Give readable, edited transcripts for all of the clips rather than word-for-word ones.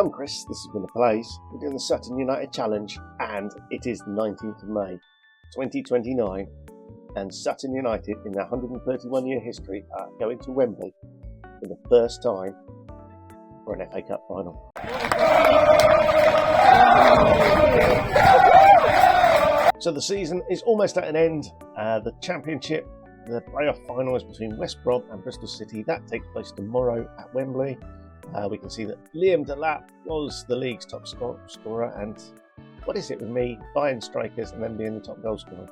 I'm Chris, this has been The Plays. We're doing the Sutton United Challenge, and it is the 19th of May, 2029, and Sutton United, in their 131-year history, are going to Wembley for the first time for an FA Cup final. So the season is almost at an end. The Championship, the playoff final is between West Brom and Bristol City. That takes place tomorrow at Wembley. We can see that Liam Delap was the league's top scorer, and what is it with me buying strikers and then being the top goal scorer?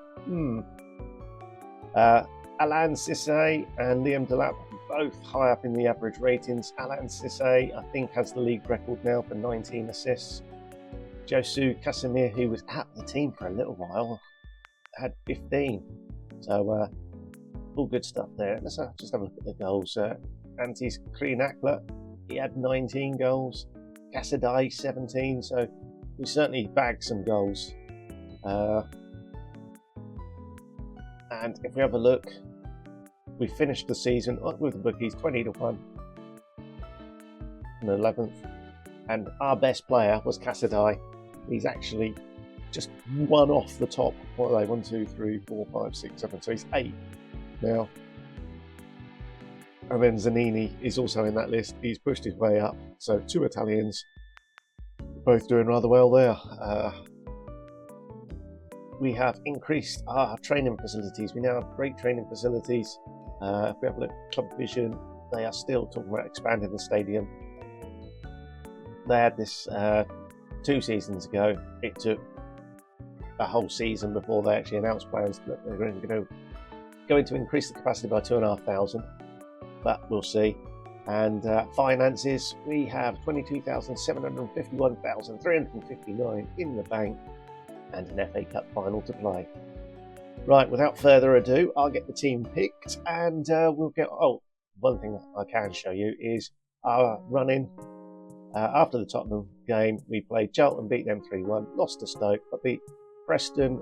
Alain Cissé and Liam Delap both high up in the average ratings. Alain Cissé, I think, has the league record now for 19 assists. Josu Casimir, who was at the team for a little while, had 15. So all good stuff there. Let's just have a look at the goals. Antis Kreenakler, he had 19 goals. Casadei 17. So we certainly bagged some goals. And if we have a look, we finished the season with the bookies 20-1 in the 11th, and our best player was Casadei. He's actually just one off the top. What are they? 1, 2, 3, 4, 5, 6, 7. So he's 8 now. And then Zanini is also in that list. He's pushed his way up. So 2 Italians, both doing rather well there. We have increased our training facilities. We now have great training facilities. If we have a look at Club Vision, they are still talking about expanding the stadium. They had this 2 seasons ago. It took a whole season before they actually announced plans that they're going to increase the capacity by 2,500, but we'll see. And finances, we have 22,751,359 in the bank and an FA Cup final to play. Right, without further ado, I'll get the team picked, and we'll get... Oh, one thing I can show you is our run-in. After the Tottenham game, we played Charlton, beat them 3-1, lost to Stoke, but beat Preston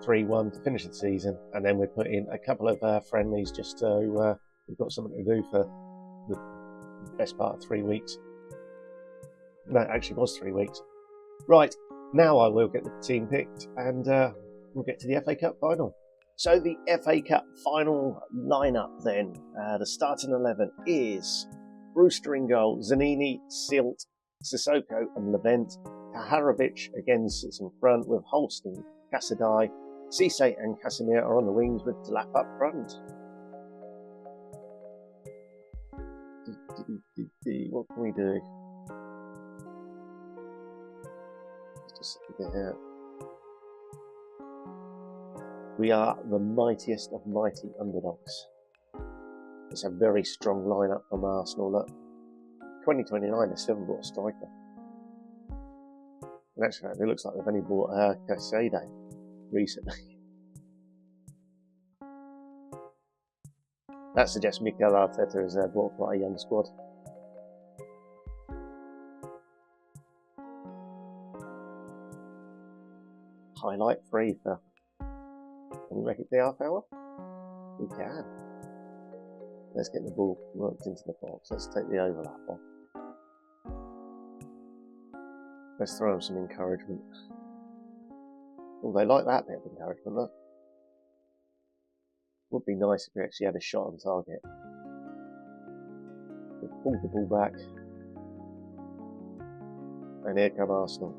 3-1 to finish the season, and then we put in a couple of friendlies just so we've got something to do for the best part of 3 weeks. No, it actually was 3 weeks. Right, now I will get the team picked, and we'll get to the FA Cup final. So the FA Cup final lineup then, the starting 11 is Brewster in goal, Zanini, Silt, Sissoko and Levent. Kaharovic again sits in front with Holstein, Casadei. Cisse and Casimir are on the wings with Delap up front. What can we do? Just there. We are the mightiest of mighty underdogs. It's a very strong lineup from Arsenal. Look, 2029 they still haven't bought a striker. And actually, it looks like they've only bought Casade recently. That suggests Mikel Arteta has bought quite a young squad. Highlight free for... Can we make it the half hour? We can. Let's get the ball worked into the box. Let's take the overlap off. Let's throw them some encouragement. Oh, they like that bit of encouragement, look. Would be nice if we actually had a shot on target. We pulled the ball back. And here come Arsenal.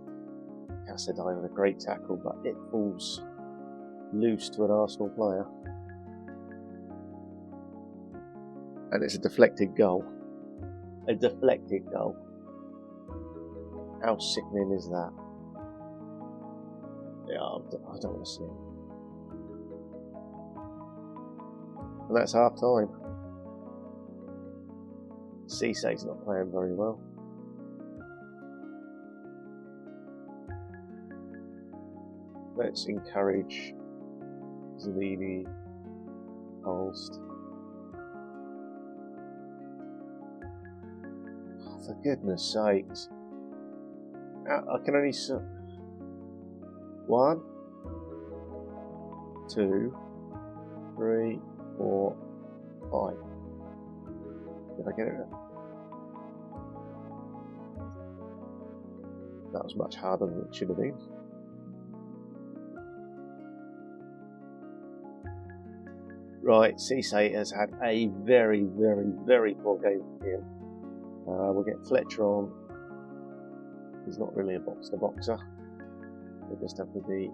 Casadei with a great tackle, but it falls loose to an Arsenal player. And it's a deflected goal. A deflected goal. How sickening is that? Yeah, I don't want to see it. And that's half time. Cisse's not playing very well. Let's encourage Zanini, Holst. Oh, for goodness sakes. I can only see 1, 2, 3, 4, 5. Did I get it? That was much harder than it should have been. Right, Cisse has had a very, very, very poor game for him. We'll get Fletcher on. He's not really a boxer. We'll just have to be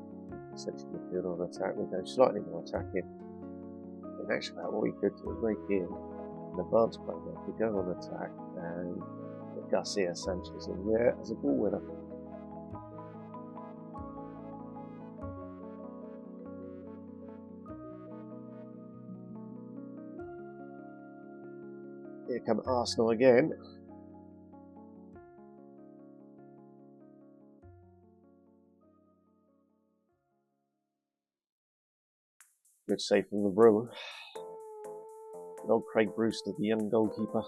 essentially midfield on attack. We'll go slightly more attacking. In actual fact, what we could do is make him an advanced player. We go on attack and get Garcia Sanchez in there as a ball winner. Here come Arsenal again. Good save from the Brewer. Good old Craig Brewster, the young goalkeeper.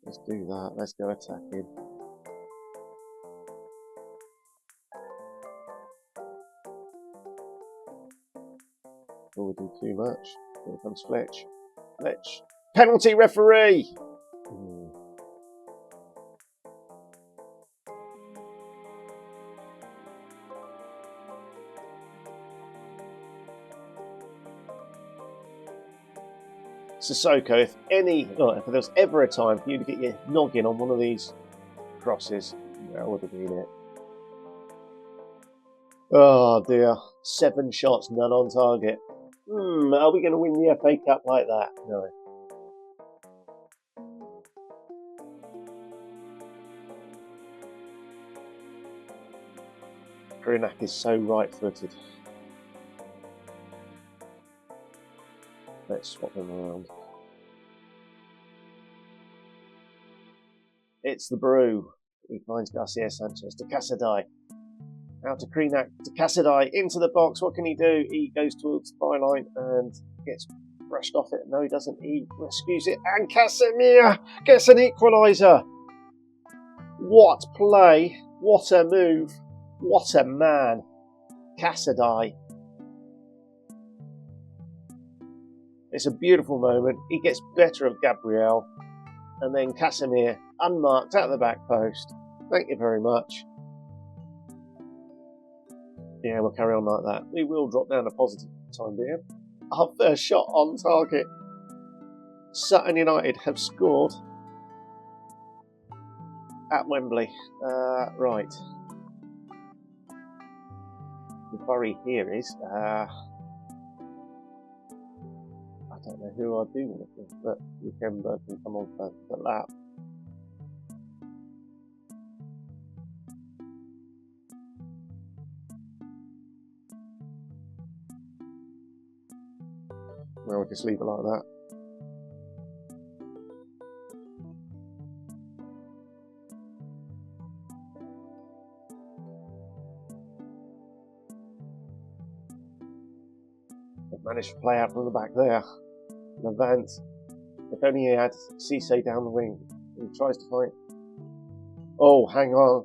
Let's do that. Let's go attacking. Before we do too much. Here comes Fletch. Fletch. Penalty referee! Sissoko, if there's ever a time for you to get your noggin on one of these crosses, that would have been it. Oh dear, 7 shots, none on target. Are we going to win the FA Cup like that? No. Krinak is so right-footed. Let's swap them around. It's the Brew. He finds Garcia Sanchez to Casadei. Out to Krinak, to Casadei, into the box. What can he do? He goes towards the byline and gets brushed off it. No, he doesn't. He rescues it. And Casemir gets an equaliser. What play. What a move. What a man. Casadei. It's a beautiful moment. He gets better of Gabriel. And then Casemir, unmarked, at the back post. Thank you very much. Yeah, we'll carry on like that. We will drop down a positive for the time being. Our first shot on target. Sutton United have scored at Wembley. Right. The worry here is... I don't know who I'd do with it, but Ukemba can come on for the lap. Well, we'll just leave it like that. They've managed to play out from the back there. Levant, if only he had Cisse down the wing. He tries to find. Oh, hang on.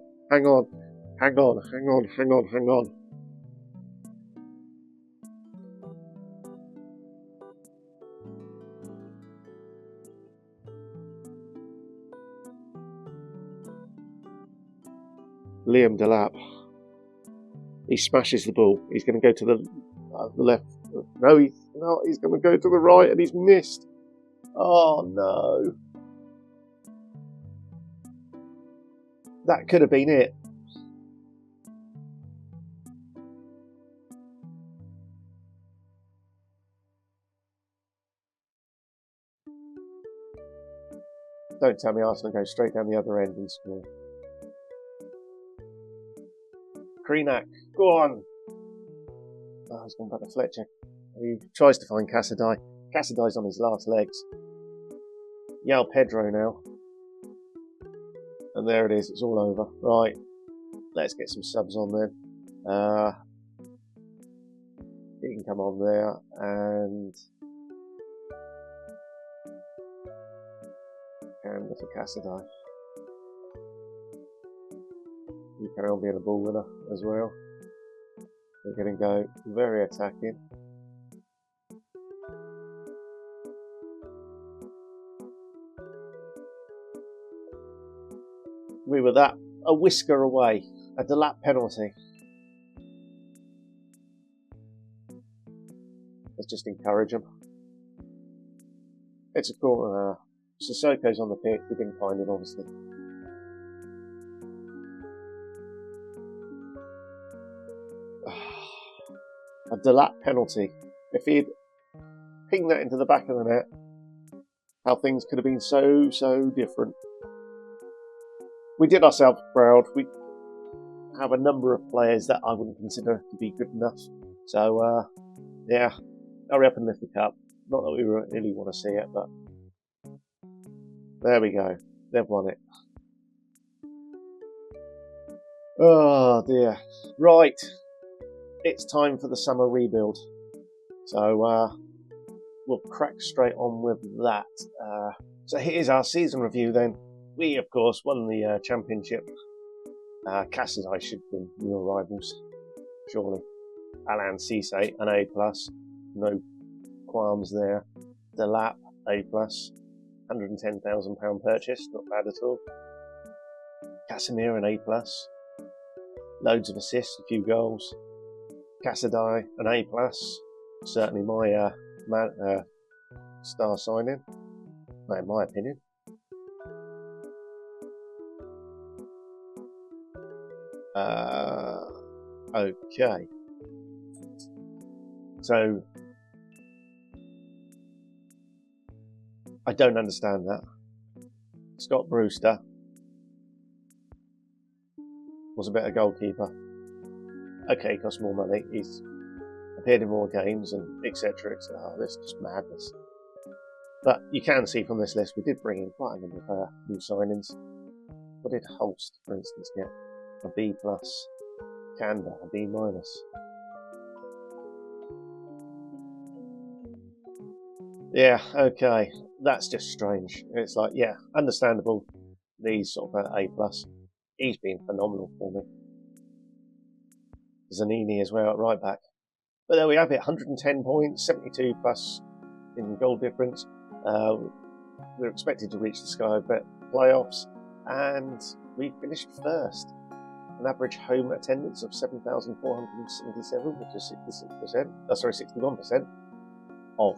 Liam Delap. He smashes the ball. He's going to go to the left. No, he's not. He's going to go to the right and he's missed. Oh no. That could have been it. Don't tell me Arsenal go straight down the other end and score. Krinak, go on. Oh, he's gone back to Fletcher. He tries to find Casadei. Casadei's on his last legs. Yao Pedro now. And there it is, it's all over. Right, let's get some subs on then. He can come on there and for Casadei. You carry on being a ball winner as well. We're going to go very attacking. we were a whisker away. A Delap penalty. Let's just encourage them. It's a corner. Sissoko's on the pitch. We didn't find him, obviously. A Delap penalty. If he'd pinged that into the back of the net, how things could have been so different. We did ourselves proud. We have a number of players that I wouldn't consider to be good enough. So, yeah, hurry up and lift the cup. Not that we really want to see it, but there we go. They've won it. Oh dear. Right. It's time for the summer rebuild. So, we'll crack straight on with that. So here's our season review then. We, of course, won the Championship. Cassidai should be your rivals, surely. Alan Cisse, an A+. No qualms there. Delap, A+. £110,000 purchase, not bad at all. Casimir, an A+. Loads of assists, a few goals. Cassidai, an A+. Certainly my star signing, in my opinion. Okay. So, I don't understand that. Scott Brewster was a better goalkeeper. Okay, cost more money. He's appeared in more games and etc. Oh, this is just madness. But you can see from this list we did bring in quite a number of new signings. What did Holst, for instance, get? A B+. Kanda, a B-. Yeah, okay. That's just strange. It's like, yeah, understandable. These sort of A+. He's been phenomenal for me. Zanini as well at right back. But there we have it, 110 points, 72 plus in goal difference. We're expected to reach the Sky Bet playoffs, and we finished first. An average home attendance of 7,477, which is 61% of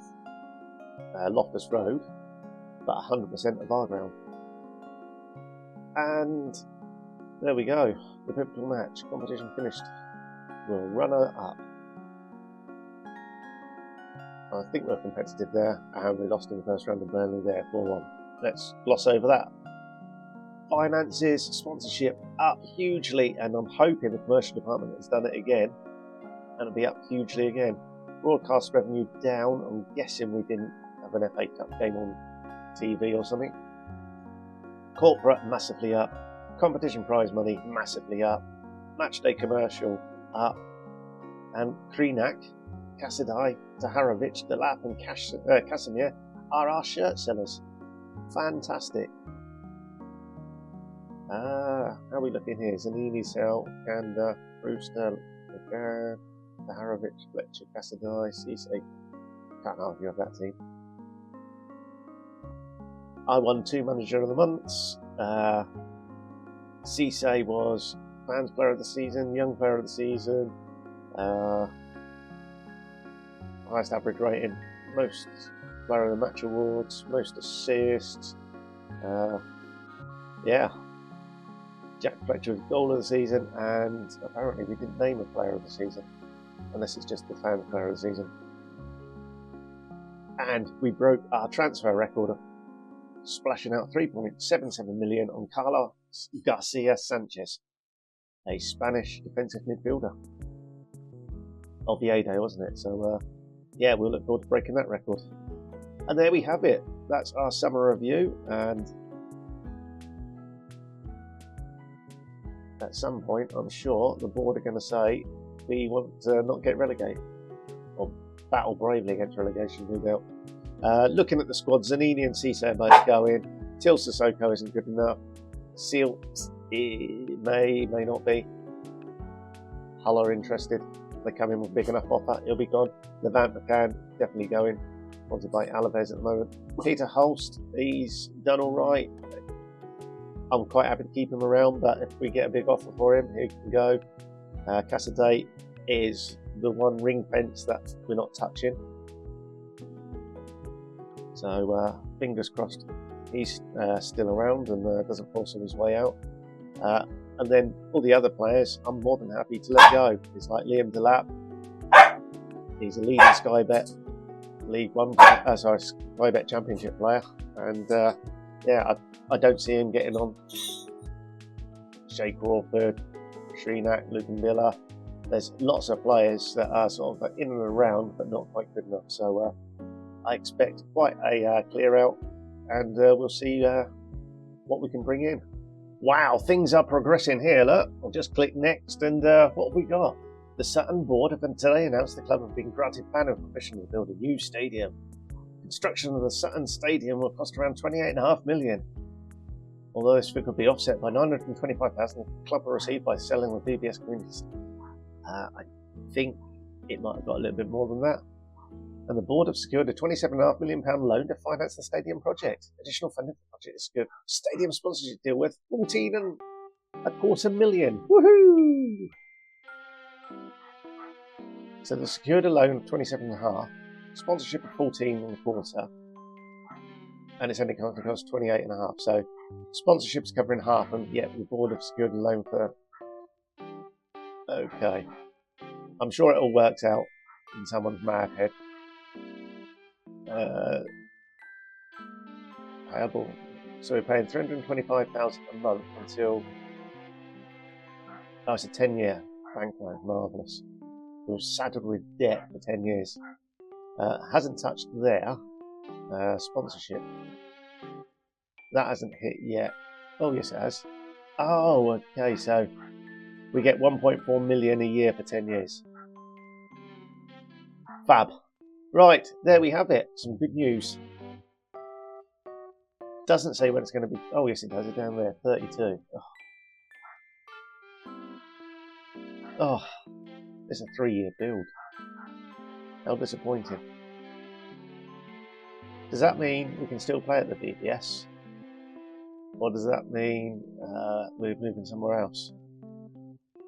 Loftus Road, but 100% of our ground. And there we go, the pivotal match. Competition finished. We're runner-up. I think we're competitive there, and we lost in the first round of Burnley there, 4-1. Let's gloss over that. Finances, sponsorship up hugely, and I'm hoping the commercial department has done it again, and it'll be up hugely again. Broadcast revenue down. I'm guessing we didn't have an FA Cup game on TV or something. Corporate massively up. Competition prize money massively up. Matchday commercial up. And Krenak, Cassidai, Zaharovic, Delap and Casimir are our shirt sellers. Fantastic. How are we looking here? Zanini, Sal, Kanda, Brewster, Zaharovic, Fletcher, Cassidai, Cisse. Can't argue with that team. I won 2 Manager of the Months. Cisse was Fans Player of the Season, Young Player of the Season, highest average rating, most Player of the Match awards, most assists. Yeah. Jack Fletcher was Goal of the Season, and apparently we didn't name a Player of the Season, unless it's just the Fan Player of the Season. And we broke our transfer record of splashing out 3.77 million on Carlos Garcia Sanchez, a Spanish defensive midfielder. Oviedo, wasn't it? So, yeah, we'll look forward to breaking that record. And there we have it. That's our summer review, and at some point, I'm sure the board are going to say we want to not get relegated, or battle bravely against relegation, no doubt. Looking at the squad, Zanini and Cisse are both going. Till Sissoko isn't good enough. Seal may not be. Hull are interested. They come in with a big enough offer, he'll be gone. Levant McCann, definitely going. Wanted by Alaves at the moment. Peter Holst, he's done all right. I'm quite happy to keep him around, but if we get a big offer for him, he can go. Cassaday is the one ring fence that we're not touching. So fingers crossed he's still around and doesn't force his way out. And then all the other players, I'm more than happy to let go. It's like Liam Delap. He's a leading Sky Bet League One, Sky Bet Championship player, and yeah, I don't see him getting on. Shay Crawford, Sheenack, Lukenbilla. There's lots of players that are sort of in and around, but not quite good enough. So I expect quite a clear out, and we'll see what we can bring in. Wow, things are progressing here. Look, I'll just click next, and what have we got? The Sutton board have today announced the club have been granted planning permission to build a new stadium. Construction of the Sutton Stadium will cost around $28.5 million. Although this figure could be offset by $925,000 the club will receive by selling the BBS communities. I think it might have got a little bit more than that. And the board have secured a £27.5 million loan to finance the stadium project. Additional funding for the project is secured. Stadium sponsorship deal worth $14.25 million. Woohoo! So they secured a loan of 27.5, sponsorship of 14.25, and it's only going to cost 28.5. So sponsorship's covering half, and yet the board have secured a loan for. Okay, I'm sure it all works out in someone's mad head. Payable. So we're paying $325,000 a month until. Oh, it's a 10-year bank loan. Marvellous. We were saddled with debt for 10 years. Hasn't touched their sponsorship. That hasn't hit yet. Oh, yes, it has. Oh, okay. So we get 1.4 million a year for 10 years. Fab. Right, there we have it. Some good news. Doesn't say when it's going to be. Oh, yes, it does. It's down there. 32. Oh, it's a 3-year build. How disappointing. Does that mean we can still play at the BBS? Or does that mean we're moving somewhere else?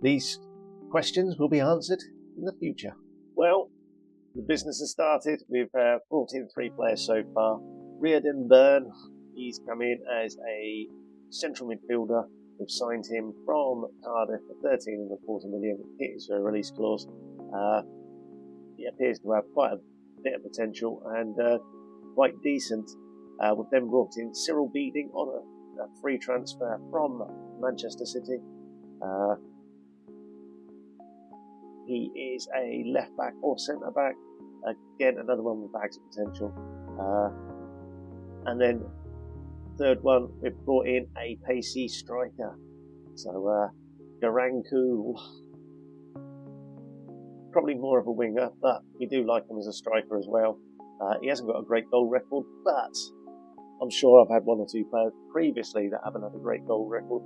These questions will be answered in the future. Well, the business has started. We've brought in 3 players so far. Reardon Byrne, he's come in as a central midfielder. We've signed him from Cardiff for $13.25 million. Hit his release clause. He appears to have quite a bit of potential and quite decent. We've then brought in Cyril Beading on a free transfer from Manchester City. He is a left back or centre back. Again, another one with bags of potential. And then third one, we've brought in a pacey striker. So Garanku, probably more of a winger, but we do like him as a striker as well. He hasn't got a great goal record, but I'm sure I've had 1 or 2 players previously that haven't had a great goal record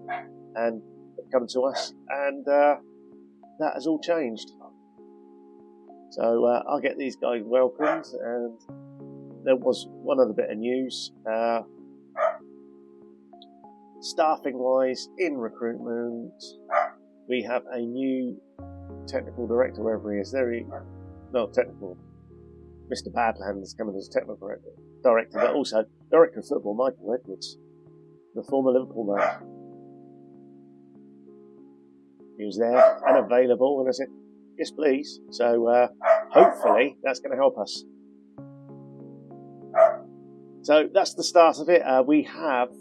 and have come to us, and that has all changed. So I'll get these guys welcomed, and there was one other bit of news. Staffing wise, in recruitment, we have a new technical director, wherever he is. Technical. Mr. Badland is coming as technical director, but also director of football, Michael Edwards, the former Liverpool man. He was there and available, and I said, yes, please. So hopefully that's going to help us. So that's the start of it. We have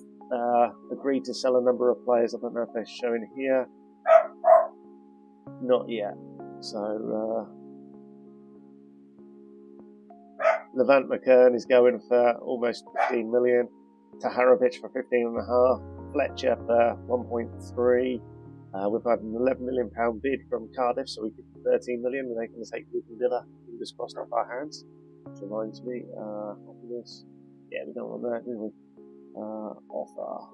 agreed to sell a number of players. I don't know if they're showing here. Not yet. So Levant McKern is going for almost 15 million. Taharovic for 15.5. Fletcher for 1.3. We've had an £11 million bid from Cardiff, so we could 13 million, and they can take Lukenbilla, fingers crossed, off our hands. Which reminds me, this. Yeah, we don't want that, do we? Offer.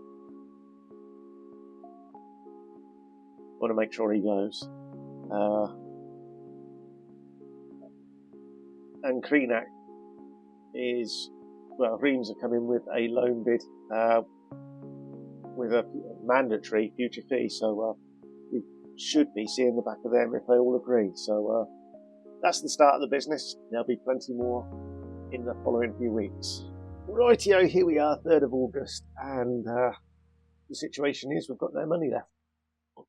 Want to make sure he goes. And Kreenak is, well, Reims have come in with a loan bid. with a mandatory future fee, so we should be seeing the back of them if they all agree. So that's the start of the business. There'll be plenty more in the following few weeks. Rightio, here we are, 3rd of August, and the situation is we've got no money left.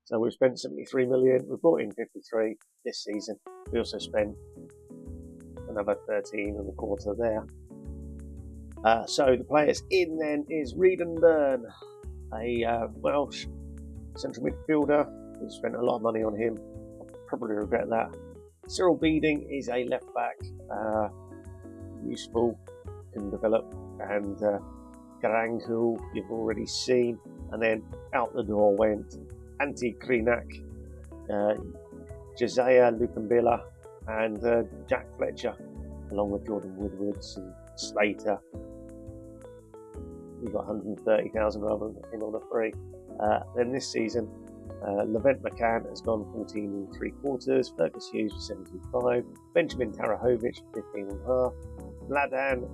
So we've spent 73 million, we've brought in 53 this season. We also spent another 13 and a quarter there. So the players in then is Reed and Byrne, a Welsh central midfielder. We've spent a lot of money on him. I'll probably regret that. Cyril Beading is a left back, useful, can develop, and Garangul you've already seen. And then out the door went Antti Krinak, Josiah Lukambilla, and Jack Fletcher, along with Jordan Woodwards and Slater. We got 130,000 rather than in on a free. Then this season, Levent McCann has gone 14 3/4, Fergus Hughes for 75, Benjamin Tarahovic 15.5, Vladan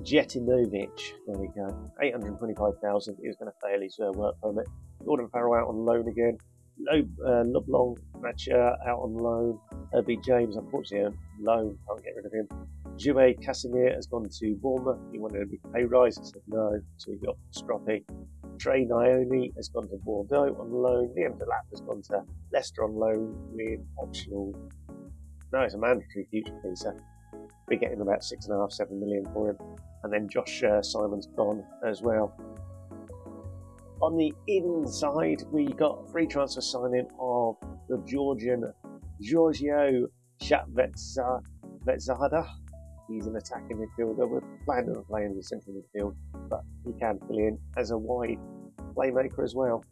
Jetinovic, there we go, 825,000. He was going to fail his work permit. Gordon Farrell out on loan again. Loblong Matcher out on loan. Herbie James, unfortunately, on loan, can't get rid of him. Jouet Casimir has gone to Bournemouth. He wanted a big pay rise, I said no, so he got Stroppy. Trey Nioni has gone to Bordeaux on loan. Liam Delap has gone to Leicester on loan with optional. No, it's a mandatory future fee, so we're getting about 6.5, 7 million for him. And then Josh Simon's gone as well. On the inside, we got a free transfer signing of the Georgian Giorgio Shatvetsada. He's an attacking midfielder. We're planning on playing in the central midfield, but he can fill in as a wide playmaker as well.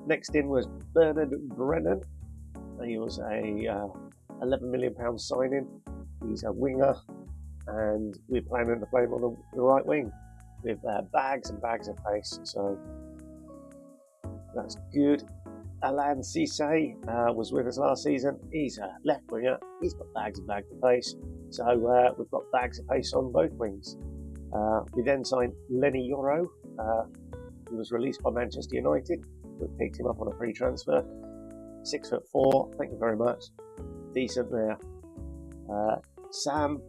Next in was Bernard Brennan. He was a £11 million signing. He's a winger, and we're planning to play him on the right wing with bags and bags of pace, so that's good. Alan Cisse was with us last season. He's a left winger. He's got bags and bags of pace, so we've got bags of pace on both wings. We then signed Lenny Yoro. He was released by Manchester United. We picked him up on a free transfer. 6'4", thank you very much. Decent there. Sam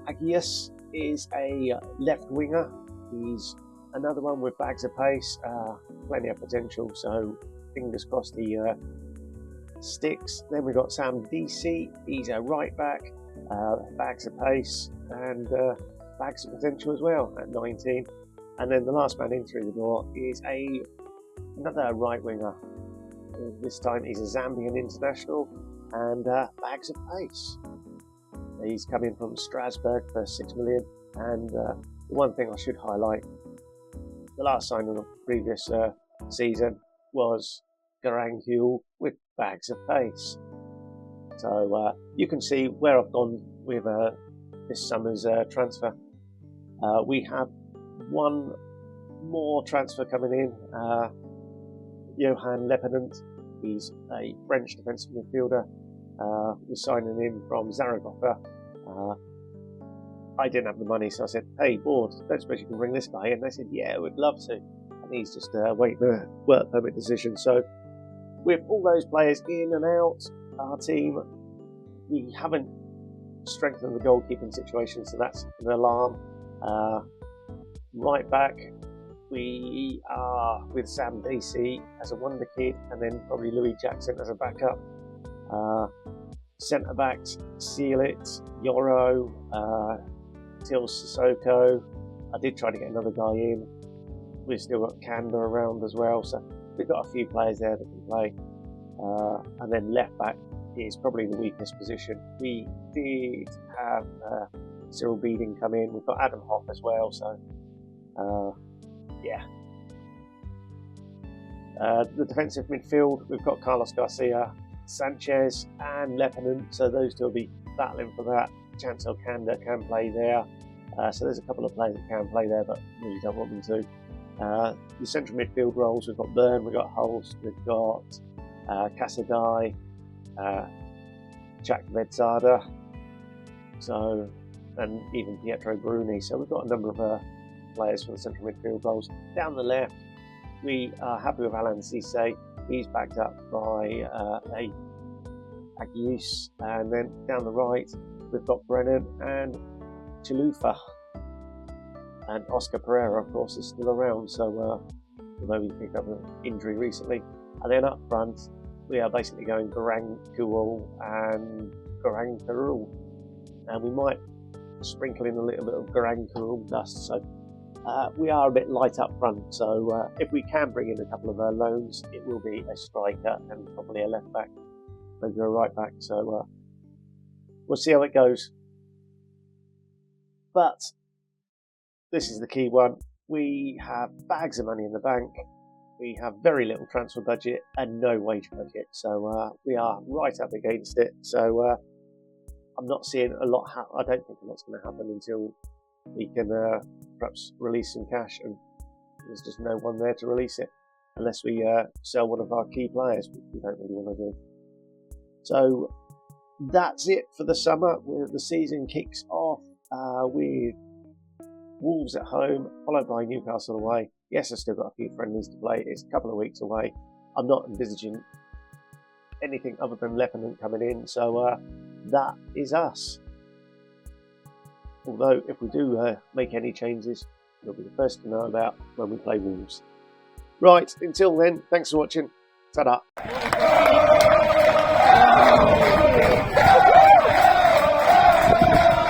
Agius is a left winger. He's another one with bags of pace, plenty of potential, so fingers crossed he sticks. Then we've got Sam DC. He's a right back, bags of pace and bags of potential as well at 19. And then the last man in through the door is another right winger. This time he's a Zambian international and bags of pace. He's coming from Strasbourg for 6 million. And the one thing I should highlight, the last signing of the previous season was Garangul with bags of pace. So you can see where I've gone with this summer's transfer. We have one more transfer coming in, Johan Lepenant. He's a French defensive midfielder. We're signing him from Zaragoza. I didn't have the money, so I said, hey, board, don't suppose you can bring this guy in? They said, yeah, we'd love to. And he's just waiting for a work permit decision. So with all those players in and out, our team, we haven't strengthened the goalkeeping situation, so that's an alarm. Right back, we are with Sam DC as a wonder kid, and then probably Louis Jackson as a backup. Centre backs, Seal It, Yoro, Til Sissoko. I did try to get another guy in. We've still got Kanda around as well, so we've got a few players there that can play. And then left back is probably the weakest position. We did have Cyril Beading come in. We've got Adam Hoff as well, so yeah. The defensive midfield, we've got Carlos Garcia, Sanchez and Lepenant, so those two will be battling for that. Chancel Kanda can play there, so there's a couple of players that can play there, but really don't want them to. The central midfield roles, we've got Byrne, we've got Holst, we've got Casadai, Jack Vedzada, so, and even Pietro Bruni, so we've got a number of players for the central midfield roles. Down the left, we are happy with Alan Cisse. He's backed up by a Agius, and then down the right we've got Brennan and Chilufa, and Oscar Pereira, of course, is still around. So although he picked up an injury recently, and then up front we are basically going Garang Kual and Garang Karul, and we might sprinkle in a little bit of Garang Karul dust. So we are a bit light up front, so if we can bring in a couple of loans, it will be a striker and probably a left back, maybe a right back. So we'll see how it goes. But this is the key one. We have bags of money in the bank. We have very little transfer budget and no wage budget, so we are right up against it. So I'm not seeing a lot. I don't think a lot's going to happen until we can perhaps release some cash, and there's just no one there to release it unless we sell one of our key players, which we don't really want to do. So that's it for the summer. The season kicks off with Wolves at home, followed by Newcastle away. Yes, I've still got a few friendlies to play. It's a couple of weeks away. I'm not envisaging anything other than Lieutenant coming in, so that is us. Although, if we do make any changes, you'll be the first to know about when we play Wolves. Right, until then, thanks for watching. Ta-da.